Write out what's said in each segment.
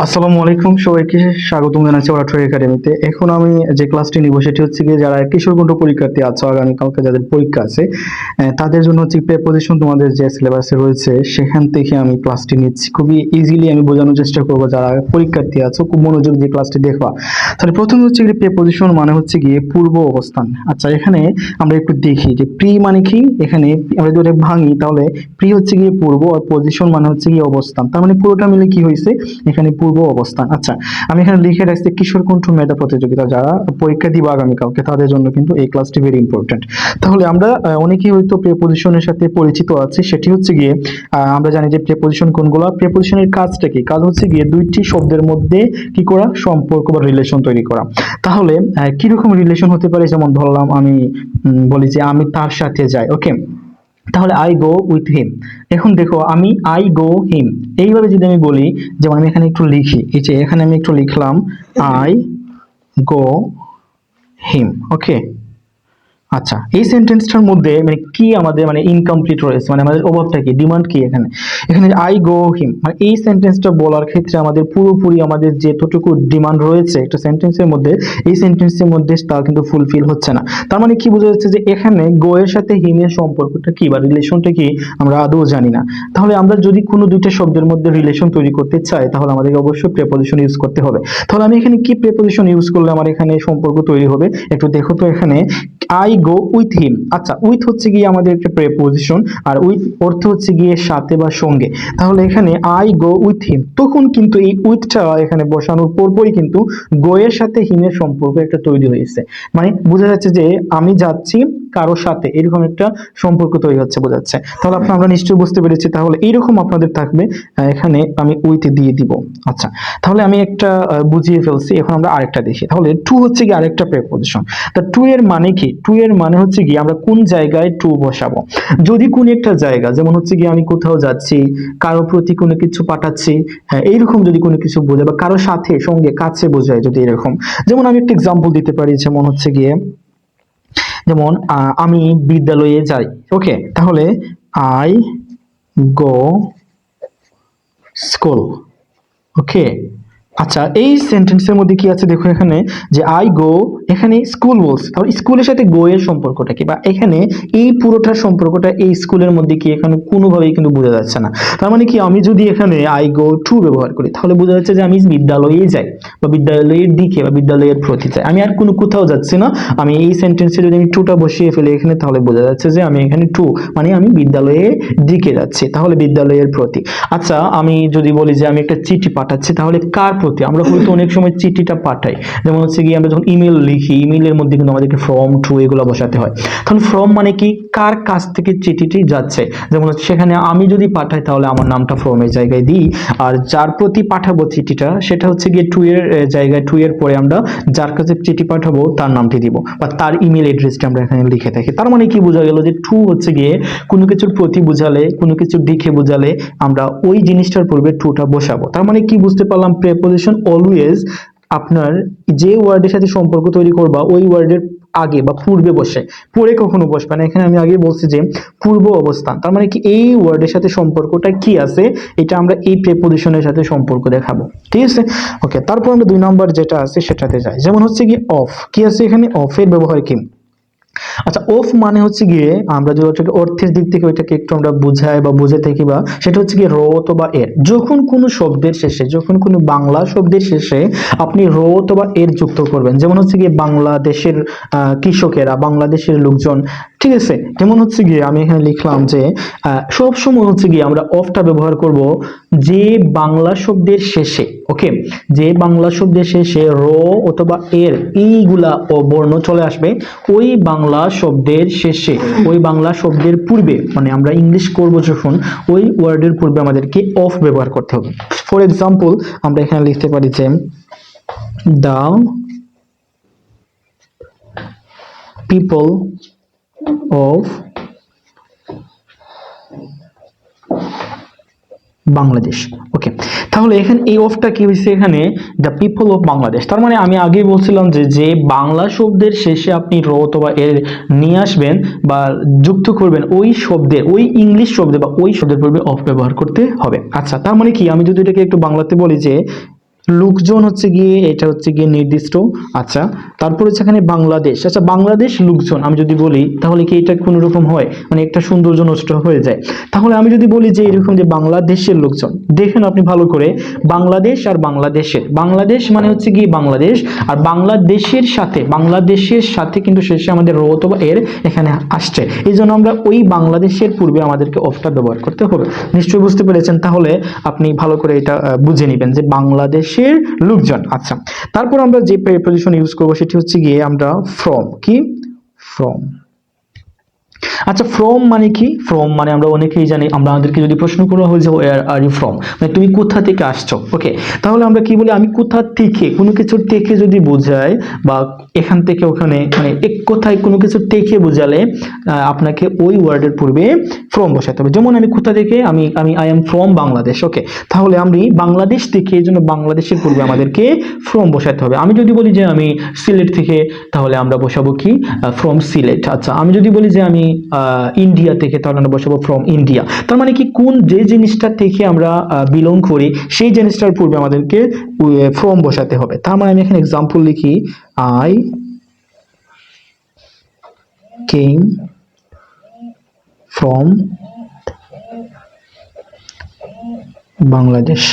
আসসালামু আলাইকুম, সবাইকে স্বাগতম জানাচ্ছি অরাটরি একাডেমিতে। এখন আমি যে ক্লাসটি নিব সেটি হচ্ছে গিয়ে যারা কিশোরগঞ্জ পরীক্ষার্থী আছে, আগামীকালকে যাদের পরীক্ষা আছে তাদের জন্য হচ্ছে প্রিপোজিশন তোমাদের যে সিলেবাসে রয়েছে সেখান থেকে আমি ক্লাসটি নিচ্ছি। খুবই ইজিলি আমি বোঝানোর চেষ্টা করবো যারা পরীক্ষার্থী আছে, খুব মনোযোগ দিয়ে ক্লাসটি দেখবা। তাহলে প্রথমে হচ্ছে গিয়ে প্রিপোজিশন মানে হচ্ছে গিয়ে পূর্ব অবস্থান। আচ্ছা, এখানে আমরা একটু দেখি যে প্রি মানে কি। এখানে আমরা যদি ভাঙি তাহলে প্রি হচ্ছে গিয়ে পূর্ব আর পজিশন মানে হচ্ছে গিয়ে অবস্থান। তার মানে পুরোটা মিলে কি হয়েছে, এখানে পূর্ব অবস্থান। আচ্ছা, আমি এখানে লিখে রাখছি কিশোরকণ্ঠ মেধা প্রতিযোগিতা, যারা পরীক্ষা দিবা আগামীকালকে তাদের জন্য কিন্তু এই ক্লাসটি ভেরি ইম্পর্টেন্ট। তাহলে আমরা অনেকেই হয়তো প্রিপোজিশনের সাথে পরিচিত আছে, সেটি হচ্ছে গিয়ে আমরা জানি যে প্রিপোজিশন কোনগুলো। প্রিপোজিশনের কাজটা কি? কাজ হচ্ছে গিয়ে দুইটি শব্দের মধ্যে কি করা, সম্পর্ক বা রিলেশন তৈরি করা। তাহলে কিরকম রিলেশন হতে পারে, যেমন ধরলাম আমি বলি যে আমি তার সাথে যাই, ওকে, তাহলে আই গো উইথ হিম। এখন দেখো আমি আই গো হিম, এইভাবে যদি আমি বলি, যেমন আমি এখানে একটু লিখি, এই যে এখানে আমি একটু লিখলাম আই গো হিম, ওকে। আচ্ছা, এই সেন্টেন্সটার মধ্যে মানে কি আমাদের মানে ইনকমপ্লিট রয়েছে, মানে আমাদের অভাবটা কি, ডিমান্ড কি? এখানে এখানে আই গো হিম, মানে এই সেন্টেন্সটা বলার ক্ষেত্রে আমাদের পুরোপুরি আমাদের যেতটুকু ডিমান্ড রয়েছে একটা সেন্টেন্সের মধ্যে, এই সেন্টেন্সের মধ্যে তা কিন্তু ফুলফিল হচ্ছে না। তার মানে কি বোঝা যাচ্ছে যে এখানে গো এর সাথে হিমের সম্পর্কটা কি বা রিলেশনটা কি আমরা আদৌ জানি না। তাহলে আমরা যদি কোনো দুইটা শব্দের মধ্যে রিলেশন তৈরি করতে চাই তাহলে আমাদেরকে অবশ্যই প্রিপোজিশন ইউজ করতে হবে। তাহলে আমি এখানে কি প্রিপোজিশন ইউজ করলে আমার এখানে সম্পর্ক তৈরি হবে, একটু দেখো তো। এখানে আই গো উইথ হিম, আচ্ছা উইথ হচ্ছে গিয়ে আমাদের একটা প্রিপোজিশন, আর উইথ অর্থ হচ্ছে গিয়ে সাথে বা সঙ্গে। তাহলে এখানে আই গো উইথ হিম, তখন কিন্তু এই উইথটা এখানে বসানোর পরপরই কিন্তু গো এর সাথে হিমের সম্পর্ক একটা তৈরি হয়েছে। মানে বোঝা যাচ্ছে যে আমি যাচ্ছি কারোর সাথে, এরকম একটা সম্পর্ক তৈরি হচ্ছে, বোঝা যাচ্ছে। তাহলে আমরা নিশ্চয়ই বুঝতে পেরেছি। তাহলে এইরকম আপনাদের থাকবে, এখানে আমি উইথ দিয়ে দিব। আচ্ছা, তাহলে আমি একটা বুঝিয়ে ফেলছি। এখন আমরা আরেকটা দেখি। তাহলে টু হচ্ছে কি আরেকটা প্রিপোজিশন। তা টু এর মানে কি? টু এর মানে হচ্ছে কি আমরা কোন জায়গায় টু বসাবো। যদি কোন একটা জায়গা, যেমন হচ্ছে কি আমি কোথাও যাচ্ছি, কারো প্রতি কোনো কিছু পাঠাচ্ছি, এইরকম যদি কোনো কিছু বোঝায়, বা কারো সাথে সঙ্গে কাছে বোঝায় যদি এরকম, যেমন আমি একটা এক্সাম্পল দিতে পারি, যেমন হচ্ছে গিয়ে যেমন আমি বিদ্যালয়ে যাই, ওকে, তাহলে আই গো স্কুল, ওকে। আচ্ছা, এই সেন্টেন্সের মধ্যে কি আছে দেখো, এখানে যে আই গো, এখানে স্কুল বলছে, তাহলে স্কুলের সাথে গো এর সম্পর্কটা কি, বা এখানে এই পুরোটার সম্পর্কটা এই স্কুলের মধ্যে কি এখানে কোনোভাবেই কিন্তু বোঝা যাচ্ছে না। তার মানে কি আমি যদি এখানে আই গো টু ব্যবহার করি তাহলে বোঝা যাচ্ছে যে আমি বিদ্যালয়ে যাই, বা বিদ্যালয়ের দিকে বা বিদ্যালয়ের প্রতি যাই, আমি আর কোনো কোথাও যাচ্ছি না। আমি এই সেন্টেন্সে যদি আমি টুটা বসিয়ে ফেলি এখানে, তাহলে বোঝা যাচ্ছে যে আমি এখানে টু মানে আমি বিদ্যালয়ের দিকে যাচ্ছি, তাহলে বিদ্যালয়ের প্রতি। আচ্ছা, আমি যদি বলি যে আমি একটা চিঠি পাঠাচ্ছি, তাহলে কার প্রতি? আমরা হয়তো অনেক সময় চিঠিটা পাঠাই, যেমন হচ্ছে কি আমরা যখন ইমেল লিখি, ইমেলের মধ্যে কিন্তু আমাদেরকে ফ্রম টু এগুলো বসাতে হয়। তখন ফ্রম মানে কি, কার কাছ থেকে চিঠিটি যাচ্ছে। যেমন হচ্ছে সেখানে আমি যদি পাঠাই তাহলে আমার নামটা ফ্রমের জায়গায় দিই, আর যার প্রতি পাঠাবো চিঠিটা সেটা হচ্ছে গিয়ে টু এর জায়গায়, টু এর পরে আমরা যার কাছে চিঠি পাঠাবো তার নামটি দিব, বা তার ইমেল অ্যাড্রেসটা আমরা এখানে লিখে থাকি। তার মানে কি বোঝা গেল যে টু হচ্ছে গিয়ে কোনো কিছুর প্রতি বোঝালে, কোনো কিছুর দিকে বোঝালে আমরা ওই জিনিসটার পূর্বে টুটা বসাবো। তার মানে কি বুঝতে পারলাম, প্রিপোজিশন অলওয়েজ আপনার যে ওয়ার্ডের সাথে সম্পর্ক তৈরি করবা ওই ওয়ার্ডের আগে বা পূর্বে বসে, পরে কখনো বসবে না। এখানে আমি আগে বলছি যে পূর্ব অবস্থান, তার মানে কি এই ওয়ার্ডের সাথে সম্পর্কটা কি আছে এটা আমরা এই প্রিপোজিশনের সাথে সম্পর্ক দেখাবো, ঠিক আছে, ওকে। তারপর আমরা 2 নম্বর যেটা আছে সেটাতে যাই, যেমন হচ্ছে কি অফ, কি আছে এখানে, অফের ব্যবহার কি? আচ্ছা, অফ মানে হচ্ছে গিয়ে আমরা যদি ওটাকে অর্থের দিক থেকে ওইটাকে একটু আমরা বুঝাই বা বুঝে থাকি, বা সেটা হচ্ছে গিয়ে র অথবা এর, যখন কোনো শব্দের শেষে, যখন কোনো বাংলা শব্দের শেষে আপনি র অথবা এর যুক্ত করবেন, যেমন হচ্ছে গিয়ে বাংলাদেশের কৃষকেরা, বাংলাদেশের লোকজন, ঠিক আছে। যেমন হচ্ছে গিয়ে আমি এখানে লিখলাম যে সব সময় হচ্ছে গিয়ে আমরা অফটা ব্যবহার করব যে বাংলা শব্দের শেষে, ওকে, যে বাংলা শব্দের শেষে র অথবা এর এইগুলা বর্ণ চলে আসবে ওই বাংলা শব্দের শেষে, ওই বাংলা শব্দের পূর্বে, মানে আমরা ইংলিশ করব যখন ওই ওয়ার্ডের পূর্বে আমাদেরকে অফ ব্যবহার করতে হবে। ফর এক্সাম্পল আমরা এখানে লিখতে পারি যে দ্য পিপল অফ বাংলাদেশ, ওকে। তাহলে এখানে এই অফটা কি হয়েছে, এখানে দ্য পিপল অফ বাংলাদেশ। তার মানে আমি আগেই বলছিলাম যে যে বাংলা শব্দের শেষে আপনি র অথবা এর নিয়ে আসবেন বা যুক্ত করবেন ওই শব্দের, ওই ইংলিশ শব্দে বা ওই শব্দের পূর্বে অফ ব্যবহার করতে হবে। আচ্ছা, তার মানে কি আমি যদি এটাকে একটু বাংলাতে বলি যে লোকজন হচ্ছে গিয়ে এটা হচ্ছে গিয়ে নির্দিষ্ট। আচ্ছা, তারপর হচ্ছে এখানে বাংলাদেশ। আচ্ছা, বাংলাদেশ লোকজন আমি যদি বলি তাহলে কি এটা কোনো রকম হয়, মানে একটা সৌন্দর্য নষ্ট হয়ে যায়। তাহলে আমি যদি বলি যে এরকম যে বাংলাদেশের লোকজন, দেখেন আপনি ভালো করে, বাংলাদেশ আর বাংলাদেশের, বাংলাদেশ মানে হচ্ছে গিয়ে বাংলাদেশ, আর বাংলাদেশের সাথে কিন্তু শেষে আমাদের র অথবা এর এখানে আসছে, এই জন্য আমরা ওই বাংলাদেশের পূর্বে আমাদেরকে অফটা ব্যবহার করতে হবে। নিশ্চয়ই বুঝতে পেরেছেন। তাহলে আপনি ভালো করে এটা বুঝে নেবেন যে বাংলাদেশের লোকজন। আচ্ছা, তারপর আমরা যে প্রিপোজিশন ইউজ করবো সেটি হচ্ছে গিয়ে আমরা ফ্রম। কি? ফ্রম। আচ্ছা, ফ্রম মানে কি? ফ্রম মানে আমরা অনেকেই জানি, আমরা আমাদেরকে যদি প্রশ্ন করা হয় যে ওয়্যার আর ইউ ফ্রম, মানে তুমি কোথা থেকে আসছো, ওকে, তাহলে আমরা কি বলি? আমি কোথা থেকে, কোনো কিছুর থেকে যদি বোঝায় বা এখান থেকে ওখানে, মানে এক কথায় কোনো কিছু থেকে বোঝালে আপনাকে ওই ওয়ার্ডের পূর্বে ফ্রম বসাতে হবে। যেমন আমি কোথা থেকে, আমি আই এম ফ্রম বাংলাদেশ, ওকে, তাহলে আমি বাংলাদেশ থেকে, এই জন্য বাংলাদেশের পূর্বে আমাদেরকে ফ্রম বসাতে হবে। আমি যদি বলি যে আমি সিলেট থেকে, তাহলে আমরা বসাবো কি? ফ্রম সিলেট। আচ্ছা, আমি যদি বলি যে আমি ইন্ডিয়া থেকে, তাহলে আমরা বসাবো ফ্রম ইন্ডিয়া। তার মানে কি, কোন যে জিনিসটা থেকে আমরা বিলং করি সেই জিনিসটার পূর্বে আমাদেরকে ফ্রম বসাতে হবে। তার মানে আমি এখানে এক্সাম্পল লিখি, আই কেম ফ্রম বাংলাদেশ।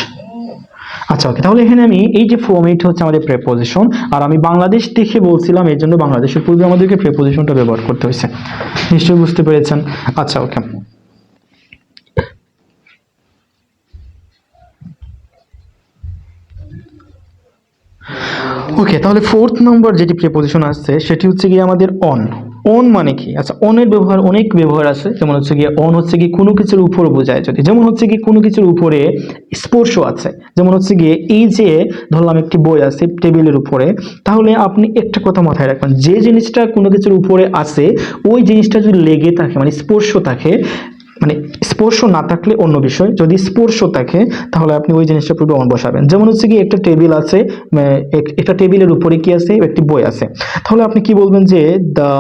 আচ্ছা, ওকে, তাহলে এখানে আমি এই যে ফ্রম, এটা হচ্ছে আমাদের প্রিপোজিশন, আর আমি বাংলাদেশ দেখে বলছিলাম, এর জন্য বাংলাদেশের পূর্বে আমাদেরকে প্রিপোজিশনটা ব্যবহার করতে হয়েছে। নিশ্চয়ই বুঝতে পেরেছেন। আচ্ছা, ওকে, ওকে, তাহলে ফোর্থ নাম্বার যেটি প্রিপোজিশন আসছে সেটি হচ্ছে গিয়ে আমাদের অন। অন মানে কি? আচ্ছা, অনের ব্যবহার অনেক ব্যবহার আছে। যেমন হচ্ছে গিয়ে অন হচ্ছে কি কোনো কিছুর উপর বোঝায়, যদি যেমন হচ্ছে কি কোনো কিছুর উপরে স্পর্শ আছে, যেমন হচ্ছে গিয়ে এই যে ধরলাম একটি বই আছে টেবিলের উপরে, তাহলে আপনি একটা কথা মাথায় রাখবেন, যে জিনিসটা কোনো কিছুর উপরে আছে ওই জিনিসটা যদি লেগে থাকে, মানে স্পর্শ থাকে, মানে স্পর্শ না থাকলে অন্য বিষয়, যদি স্পর্শ থাকে তাহলে আপনি ওই জিনিসটা পূর্বে অন বসাবেন। যেমন হচ্ছে কি একটা টেবিল আছে, একটা টেবিলের উপরে কি আছে? একটি বই আছে, তাহলে আপনি কি বলবেন যে the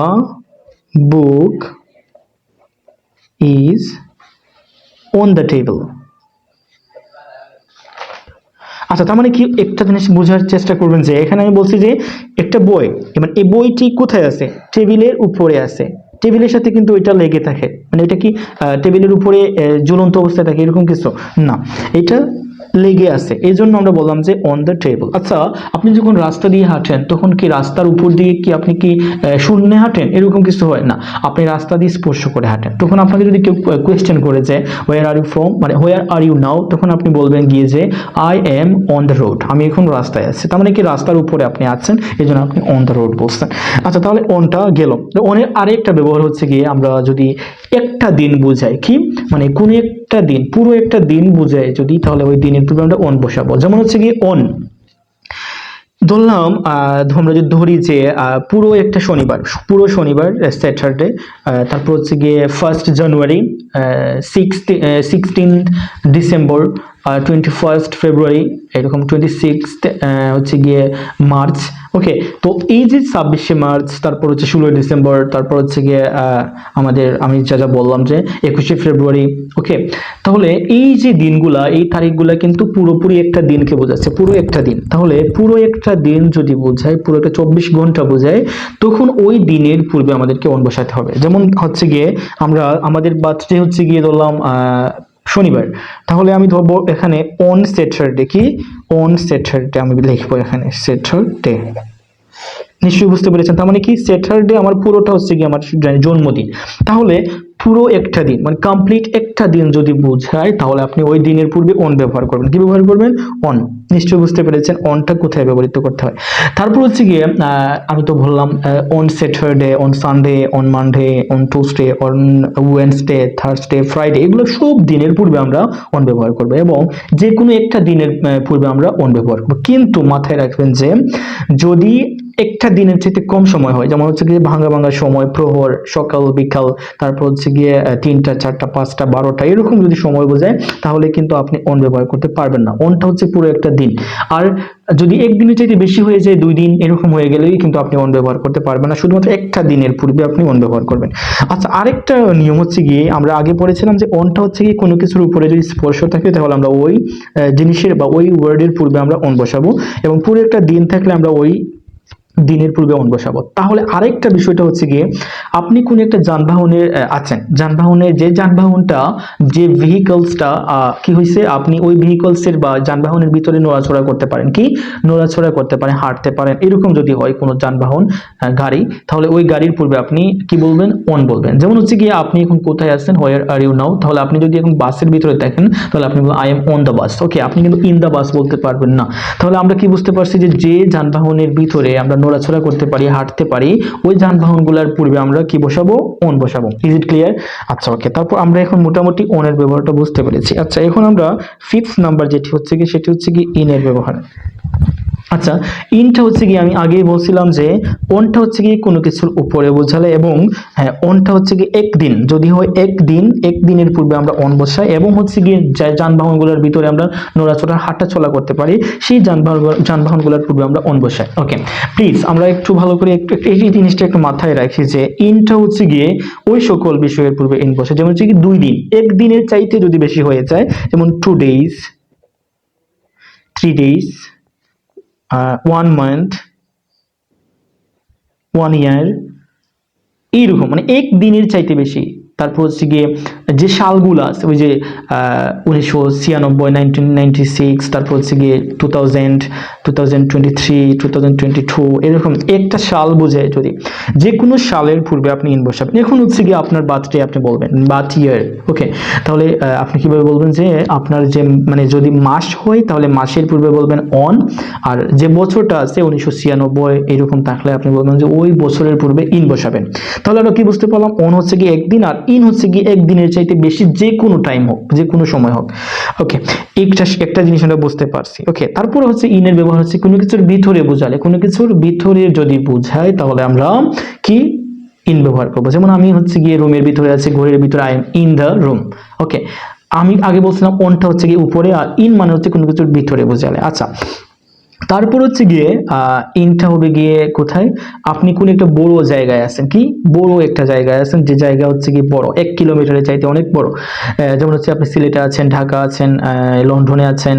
book is on the table. আচ্ছা, তার মানে কি, একটা জিনিস বোঝার চেষ্টা করবেন যে এখানে আমি বলছি যে একটা বই, এবার এই বইটি কোথায় আছে? টেবিলের উপরে আছে। টেবিলের সাথে কিন্তু এটা লেগে থাকে, মানে এটা কি টেবিলের উপরে ঝুলন্ত অবস্থায় থাকে এরকম কিছু না, এটা লেগে আছে, এই জন্য আমরা বললাম যে অন দ্য টেবল। আচ্ছা, আপনি যখন রাস্তা দিয়ে হাঁটেন তখন কি রাস্তার উপর দিয়ে কি আপনি কি শূন্যে হাঁটেন? এরকম কিছু হয় না, আপনি রাস্তা দিয়ে স্পর্শ করে হাঁটেন। তখন আপনাকে যদি কেউ কোয়েশ্চেন করে যে হোয়ার আর ইউ ফ্রম, মানে হোয়ার আর ইউ নাও, তখন আপনি বলবেন গিয়ে যে I am on the road, আমি এখন রাস্তায় আছি। তার মানে কি রাস্তার উপরে আপনি আছেন, এই জন্য আপনি অন দ্য রোড বলছেন। আচ্ছা, তাহলে অনটা গেল। অনের আরেকটা ব্যবহার হচ্ছে গিয়ে আমরা যদি একটা দিন বোঝাই, কি মানে কোন একটা দিন, পুরো একটা দিন বোঝায় যদি, তাহলে ওই দিনের পূর্বে আমরা অন বসাবো। যেমন হচ্ছে গিয়ে অন ধরলাম, আমরা যদি ধরি যে পুরো একটা শনিবার, পুরো শনিবার স্যাটারডে, তারপর হচ্ছে গিয়ে 1st জানুয়ারি, 16th ডিসেম্বর, 21st ফেব্রুয়ারি, এরকম 26th হচ্ছে গিয়ে মার্চ, ওকে। তো এই যে 26শে মার্চ, তারপর হচ্ছে 16ই ডিসেম্বর, তারপর হচ্ছে গিয়ে আমাদের আমি যা বললাম যে 21শে ফেব্রুয়ারি, ওকে। তাহলে এই যে দিনগুলা, এই তারিখগুলা কিন্তু পুরোপুরি একটা দিনকে বোঝাচ্ছে, পুরো একটা দিন। তাহলে পুরো একটা দিন যদি বোঝায়, পুরো একটা 24 ঘন্টা বোঝায়, তখন ওই দিনের পূর্বে আমাদেরকে অন বসাতে হবে। যেমন হচ্ছে গিয়ে আমাদের বার্থডে হচ্ছে গিয়ে ধরলাম শনিবার, তাহলে আমি ধরবো এখানে অন স্যাটারডে, কি অন স্যাটারডে আমি লিখবো এখানে স্যাটারডে। নিশ্চয়ই বুঝতে পেরেছেন। তার মানে কি স্যাটারডে আমার পুরোটা হচ্ছে কি আমার জন্মদিন। তাহলে পুরো একটা দিন মানে কমপ্লিট একটা দিন যদি বোঝায়, তাহলে আপনি ওই দিনের পূর্বে অন ব্যবহার করবেন। কি ব্যবহার করবেন? অন। নিশ্চয়ই বুঝতে পেরেছেন অনটা কোথায় ব্যবহৃত করতে হয়। তারপর হচ্ছে গিয়ে আমি তো বললাম on Saturday, on Sunday, on Monday, on Tuesday, on Wednesday, Thursday, Friday, এগুলো সব দিনের পূর্বে আমরা অন ব্যবহার করব, এবং যে কোনো একটা দিনের পূর্বে আমরা অন ব্যবহার করব। কিন্তু মাথায় রাখবেন যে যদি একটা দিনের চাইতে কম সময় হয়, যেমন হচ্ছে গিয়ে ভাঙা ভাঙা সময়, প্রহর, সকাল বিকাল, তারপর হচ্ছে গিয়ে 3টা 4টা 5টা 12টা এরকম যদি সময় বোঝায় তাহলে কিন্তু আপনি অন ব্যবহার করতে পারবেন না। অনটা হচ্ছে পুরো একটা দিন। আর যদি একদিনের চাইতে বেশি হয়ে যায়, 2 দিন এরকম হয়ে গেলেই কিন্তু আপনি অন ব্যবহার করতে পারবেন না, শুধুমাত্র একটা দিনের পূর্বে আপনি অন ব্যবহার করবেন। আচ্ছা, আরেকটা নিয়ম হচ্ছে গিয়ে আমরা আগে পড়েছিলাম যে অনটা হচ্ছে গিয়ে কোনো কিছুর উপরে যদি স্পর্শ থাকে তাহলে আমরা ওই জিনিসের বা ওই ওয়ার্ডের পূর্বে আমরা অন বসাবো, এবং পুরো একটা দিন থাকলে আমরা ওই দিনের পূর্বে অন বসাবো। তাহলে আরেকটা বিষয়টা হচ্ছে গিয়ে আপনি কোন একটা যানবাহনের আছেন, যানবাহনের যে যানবাহনটা যে ভেহিকলসটা কি হয়েছে, আপনি ওই ভেহিকলসের বা যানবাহনের ভিতরে নড়াচড়া করতে পারেন, কি নড়াচড়া করতে পারেন, হাঁটতে পারেন, এরকম যদি হয় কোনো যানবাহন গাড়ি, তাহলে ওই গাড়ির পূর্বে আপনি কি বলবেন, অন বলবেন। যেমন হচ্ছে গিয়ে আপনি এখন কোথায় আছেন, হোয়ার আর ইউ নাও, তাহলে আপনি যদি এখন বাসের ভিতরে দেখেন তাহলে আপনি বলবেন I am on the bus. Okay, আপনি কিন্তু ইন দ্য বাস বলতে পারবেন না। তাহলে আমরা কি বুঝতে পারছি যে যে যানবাহনের ভিতরে আমরা নড়াচড়া করতে পারি, হাঁটতে পারি, ওই যানবাহনগুলোর পূর্বে আমরা কি বসাবো, অন বসাবো। Is it clear? আচ্ছা, ওকে, তারপর আমরা এখন মোটামুটি অনের ব্যবহারটা বুঝতে পেরেছি। আচ্ছা, এখন আমরা 5th নাম্বার যেটি হচ্ছে কি সেটি হচ্ছে কি ইনের ব্যবহার। আচ্ছা, ইনটা হচ্ছে কি আমি আগেই বলছিলাম যে অনটা হচ্ছে কি কোনো কিছুর উপরে বোঝালে, এবং হ্যাঁ অনটা হচ্ছে কি একদিন যদি হয়, একদিনের পূর্বে আমরা অন বসাই, এবং হচ্ছে কি যে যানবাহনগুলোর ভিতরে আমরা নড়াচড়া হাঁটা চলা করতে পারি সেই যানবাহনগুলোর পূর্বে আমরা অন বসাই। ওকে, প্লিজ আমরা একটু ভালো করে একটু এই জিনিসটা একটু মাথায় রাখি যে ইনটা হচ্ছে গিয়ে ওই সকল বিষয়ের পূর্বে ইন বসে, যেমন হচ্ছে কি 2 দিন, একদিনের চাইতে যদি বেশি হয়ে যায়, যেমন 2 days, 3 days, 1 month, 1 year, এইরকম মানে এক দিনের চাইতে বেশি। তারপর হচ্ছে গিয়ে যে সালগুলো আছে ওই যে 1996, 1996, তারপর হচ্ছে গিয়ে 2000, 2023, 2022, এরকম একটা সাল বোঝায় যদি যে কোনো সালের পূর্বে আপনি ইন বসাবেন। এখন হচ্ছে গিয়ে আপনার বার্থডে আপনি বলবেন বার্থ ইয়ার। ওকে, তাহলে আপনি কিভাবে বলবেন যে আপনার যে মানে যদি মাস হয় তাহলে মাসের পূর্বে বলবেন অন, আর যে বছরটা আছে 1996 এরকম থাকলে আপনি বলবেন যে ওই বছরের পূর্বে ইন বসাবেন। তাহলে আমরা কি বুঝতে পারলাম, অন হচ্ছে কি একদিন, আর ইন হচ্ছে কি একদিনের চাইতে বেশি যে কোনো টাইম হোক, যে কোনো সময় হোক। ওকে, একটা জিনিস আমরা বুঝতে পারছি। ওকে, তারপরে হচ্ছে ইনের ব্যবহার হচ্ছে কোনো কিছুর ভিতরে বোঝালে, কোনো কিছুর ভিতরে যদি বোঝায় তাহলে আমরা কি ইন ব্যবহার করবো। যেমন আমি হচ্ছে গিয়ে রুমের ভিতরে আছি, ঘরের ভিতরে, I am in the room. Okay, আমি আগে বলছিলাম অনটা হচ্ছে গিয়ে উপরে, আর ইন মানে হচ্ছে কোনো কিছুর ভিতরে বোঝালে। আচ্ছা, তারপর হচ্ছে গিয়ে ইনটা হবে গিয়ে কোথায়, আপনি কোন একটা বড় জায়গায় আছেন, কি বড় একটা জায়গায় আছেন, যে জায়গা হচ্ছে কি বড়, 1 কিলোমিটারের চাইতে অনেক বড়। যেমন হচ্ছে আপনি সিলেটে আছেন, ঢাকা আছেন, লন্ডনে আছেন,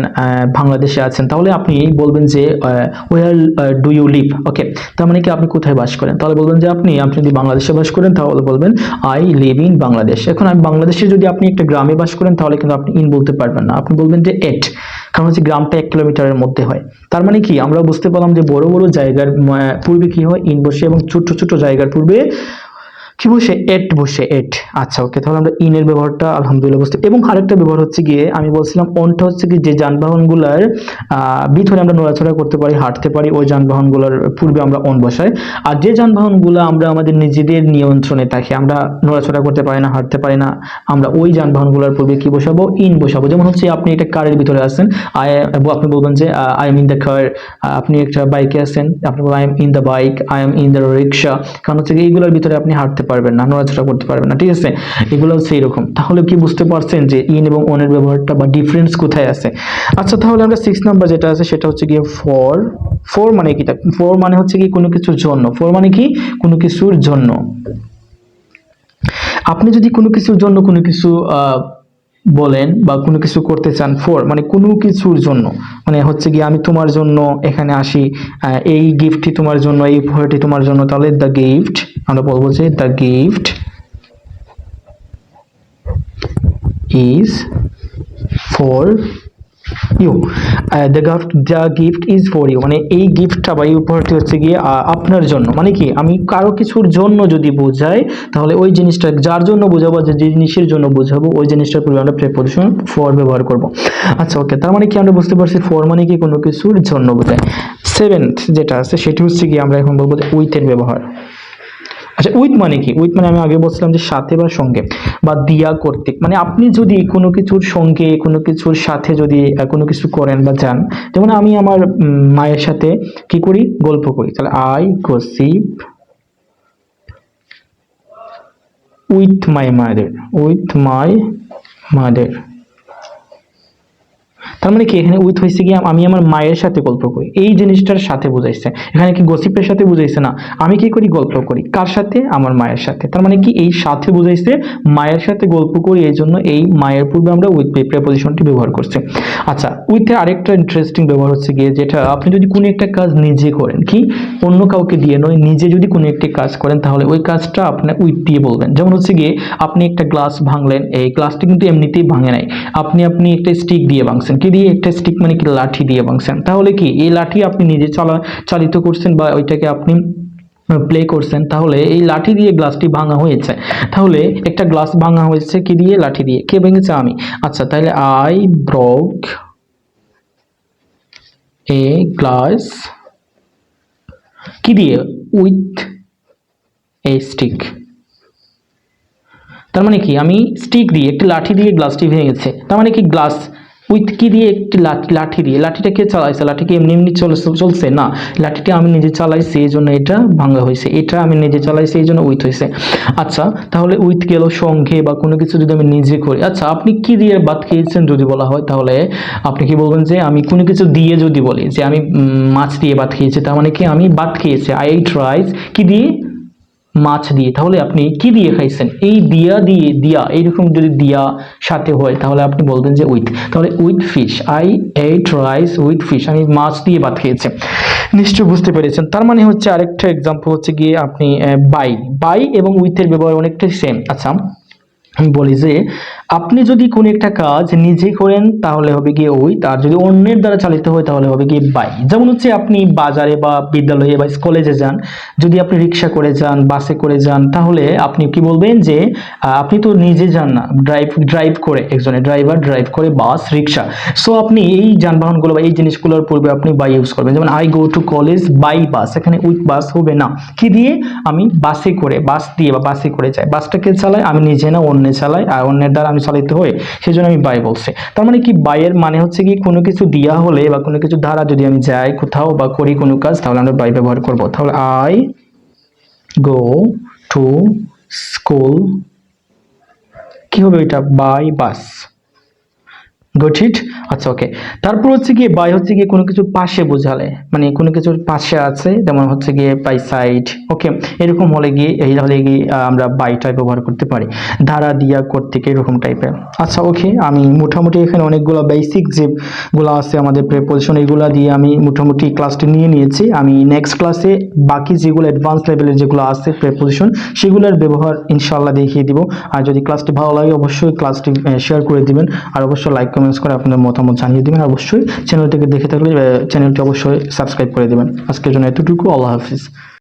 বাংলাদেশে আছেন, তাহলে আপনি বলবেন যে ওয়ার ডু ইউ লিভ। ওকে, তার মানে কি আপনি কোথায় বাস করেন, তাহলে বলবেন যে আপনি যদি বাংলাদেশে বাস করেন তাহলে বলবেন আই লিভ ইন বাংলাদেশ। এখন আমি বাংলাদেশে যদি আপনি একটা গ্রামে বাস করেন তাহলে কিন্তু আপনি ইন বলতে পারবেন না, আপনি বলবেন যে এট, কারণ হচ্ছে গ্রামটা 1 কিলোমিটারের মধ্যে হয়। তার মানে কি আমরা বুঝতে পারলাম যে বড় বড় জায়গার পূর্বে কি হয়, ইন বসে, এবং ছোট ছোট জায়গার পূর্বে কি বসে, এট বসে, এট। আচ্ছা, ওকে, তাহলে আমরা ইনের ব্যবহারটা আলহামদুলিল্লাহ বুঝতে। এবং আরেকটা ব্যবহার হচ্ছে গিয়ে আমি বলছিলাম অনটা হচ্ছে কি যে যানবাহনগুলোর ভিতরে আমরা নড়াচড়া করতে পারি, হাঁটতে পারি, ওই যানবাহনগুলোর পূর্বে আমরা অন বসাই। আর যে যানবাহনগুলো আমরা আমাদের নিজেদের নিয়ন্ত্রণে থাকে, আমরা নড়াচড়া করতে পারি না, হাঁটতে পারি না, আমরা ওই যানবাহনগুলোর পূর্বে কি বসাবো, ইন বসাবো। যেমন হচ্ছে আপনি একটা কারের ভিতরে আছেন, আপনি বলবেন যে I am in the car. আপনি একটা বাইকে আছেন, আপনি বলবেন I am in the bike, I am in the রিক্সা। কারণ হচ্ছে এইগুলোর ভিতরে আপনি হাঁটতে পারবেন না, নড়াচড়া করতে পারবেন না, ঠিক আছে, এগুলো হচ্ছে এরকম। তাহলে কি বুঝতে পারছেন যে ইন এবং অনের ব্যবহারটা বা ডিফারেন্স কোথায় আছে। আচ্ছা, তাহলে আমরা 6 নাম্বার যেটা আছে সেটা হচ্ছে গিয়ে ফর। ফর মানে কি, ফর মানে হচ্ছে কি কোনো কিছুর জন্য। ফর মানে কি কোনো কিছুর জন্য। আপনি যদি কোনো কিছুর জন্য কোনো কিছু বলেন বা কোনো কিছু করতে চান, ফর মানে কোনো কিছুর জন্য, মানে হচ্ছে কি আমি তোমার জন্য এখানে আসি, এই গিফটটি তোমার জন্য, এই উপহারটি তোমার জন্য, তাহলে দ্য গিফট, আমরা বলবো যে the gift is for you, the gift is for you, মানে এই গিফটটা বা এই উপহারটি হচ্ছে গিয়ে আপনার জন্য। মানে কি আমি কারো কিছুর জন্য যদি বোঝাই তাহলে ওই জিনিসটা যার জন্য বোঝাবো, যে জিনিসের জন্য বোঝাবো, ওই জিনিসটার পূর্বে আমরা প্রিপোজিশন ফর ব্যবহার করব। আচ্ছা, ওকে, তার মানে কি আমরা বুঝতে পারছি ফর মানে কি কোনো কিছুর জন্য বোঝায়। 7th যেটা আছে সেটি হচ্ছে কি আমরা এখন বলবো যে উইথ এর ব্যবহার। আচ্ছা, উইথ মানে কি? উইথ মানে আমি আগে বলছিলাম যে সাথে বা সঙ্গে, বা দিয়া কর্তৃক। মানে আপনি যদি কোনো কিছুর সঙ্গে, কোনো কিছুর সাথে যদি কোনো কিছু করেন বা যান, যেমন আমি আমার মায়ের সাথে কি করি? গল্প করি। তাহলে I gossip with my mother, with my mother. তার মানে কি এখানে উইথ হয়েছে কি আমি আমার মায়ের সাথে গল্প করি, এই জিনিসটার সাথে বুঝাইছে। এখানে কি গসিপের সাথে বুঝাইছে না, আমি কি করি? গল্প করি। কার সাথে? আমার মায়ের সাথে। তার মানে কি এই সাথে বুঝাইছে, মায়ের সাথে গল্প করি, এই জন্য এই মায়ের পূর্বে আমরা উইথ প্রেপোজিশনটি ব্যবহার করছি। আচ্ছা, উইথে আরেকটা ইন্টারেস্টিং ব্যবহার হচ্ছে গিয়ে, যেটা আপনি যদি কোনো একটা কাজ নিজে করেন, কি অন্য কাউকে দিয়ে নয়, নিজে যদি কোনো একটি কাজ করেন, তাহলে ওই কাজটা আপনি উইথ দিয়ে বলবেন। যেমন হচ্ছে গিয়ে আপনি একটা গ্লাস ভাঙলেন, এই গ্লাসটি কিন্তু এমনিতেই ভাঙে নাই, আপনি একটা স্টিক দিয়ে ভাঙছেন। কি দিয়ে? একটা স্টিক মানে কি লাঠি দিয়ে ভাঙছেন। তাহলে কি এই লাঠি আপনি নিজে চালিত করছেন, বা ওইটাকে আপনি প্লে করছেন, তাহলে এই লাঠি দিয়ে গ্লাসটি ভাঙা হয়েছে। তাহলে একটা গ্লাস ভাঙা হয়েছে কি দিয়ে? লাঠি দিয়ে। কে ভেঙেছে? আমি। আচ্ছা, তাহলে আই ব্রোক এ গ্লাস কি দিয়ে? With a stick. তার মানে কি আমি স্টিক দিয়ে, একটি লাঠি দিয়ে গ্লাসটি ভেঙেছে। তার মানে কি গ্লাস উইথ কি দিয়ে? একটি লাঠি দিয়ে। লাঠিটা কে চালাইছে? লাঠিকে এমনি এমনি চলছে না, লাঠিটা আমি নিজে চালাইছি, এই জন্য এটা ভাঙা হয়েছে। এটা আমি নিজে চালাইছি, এই জন্য উইথ হয়েছে। আচ্ছা, তাহলে উইথ গেল সঙ্গে বা কোনো কিছু যদি আমি নিজে করি। আচ্ছা, আপনি কি দিয়ে ভাত খেয়েছেন যদি বলা হয়, তাহলে আপনি কি বলবেন? যে আমি কোনো কিছু দিয়ে যদি বলি যে আমি মাছ দিয়ে ভাত খেয়েছি, তার মানে কি আমি ভাত খেয়েছি, আই এট রাইস কি দিয়ে? মাছ দিয়ে। তাহলে আপনি কি দিয়ে খাইছেন? এই দিয়া এইরকম যদি দিয়া সাথে হয়, তাহলে আপনি বলবেন যে উইথ। তাহলে with fish, I ate rice with fish, আমি মাছ দিয়ে ভাত খেয়েছি। নিশ্চয় বুঝতে পেরেছেন। তার মানে হচ্ছে আরেকটা এক্সাম্পল হচ্ছে গিয়ে আপনি বাই এবং উইথের ব্যবহার অনেকটাই সেম। আচ্ছা, আমি বলি যে আপনি যদি কোনো একটা কাজ নিজে করেন, তাহলে হবে গিয়ে উইথ, আর যদি অন্যের দ্বারা চালিত হয়, তাহলে হবে গিয়ে বাই। যেমন হচ্ছে আপনি বাজারে বা বিদ্যালয়ে বা কলেজে যান, যদি আপনি রিক্সা করে যান, বাসে করে যান, তাহলে আপনি কি বলবেন? যে আপনি তো নিজে যান না, ড্রাইভ করে, একজনের ড্রাইভার ড্রাইভ করে বাস, রিক্সা। সো আপনি এই যানবাহনগুলো বা এই জিনিসগুলোর পূর্বে আপনি বাই ইউজ করবেন। যেমন I go to college by bus, এখানে উইথ বাস হবে না। কি দিয়ে? আমি বাসে করে, বাস দিয়ে বা বাসে করে যাই। বাসটাকে চালাই আমি নিজে না, অন্য চালাই, আর অন্যের দ্বারা আমি চালিত হই, সেজন্য আমি বাই বলছি। তার মানে কি বাইয়ের মানে হচ্ছে কি কোনো কিছু দিয়া হলে বা কোনো কিছু দ্বারা যদি আমি যাই কোথাও বা করি কোনো কাজ, তাহলে আমরা বাই ব্যবহার করব। তাহলে আই গো টু স্কুল কি হবে? এটা বাই বাস। Got it? আচ্ছা, ওকে। তারপর হচ্ছে গিয়ে বাই হচ্ছে গিয়ে কোনো কিছুর পাশে বোঝালে, মানে কোনো কিছুর পাশে আছে, যেমন হচ্ছে গিয়ে বাই সাইড। ওকে, এরকম হলে গিয়ে আমরা বাইটা ব্যবহার করতে পারি, ধারা দিয়া কর্তৃক, এরকম টাইপের। আচ্ছা, ওকে, আমি মোটামুটি এখানে অনেকগুলো বেসিক যেগুলো আছে আমাদের প্রিপোজিশন, এগুলা দিয়ে আমি মোটামুটি ক্লাসটি নিয়ে নিয়েছি। আমি নেক্সট ক্লাসে বাকি যেগুলো অ্যাডভান্স লেভেলের যেগুলো আছে প্রিপোজিশন, সেগুলোর ব্যবহার ইনশাআল্লাহ দেখিয়ে দিব। আর যদি ক্লাসটি ভালো লাগে, অবশ্যই ক্লাসটি শেয়ার করে দিবেন, আর অবশ্যই লাইক কমেন্টস করে আপনার মতামত জানিয়ে দিবেন। আর অবশ্যই চ্যানেলটিকে দেখে থাকলে চ্যানেলটি অবশ্যই সাবস্ক্রাইব করে দিবেন। আজকের জন্য এতটুকু। আল্লাহ হাফিজ।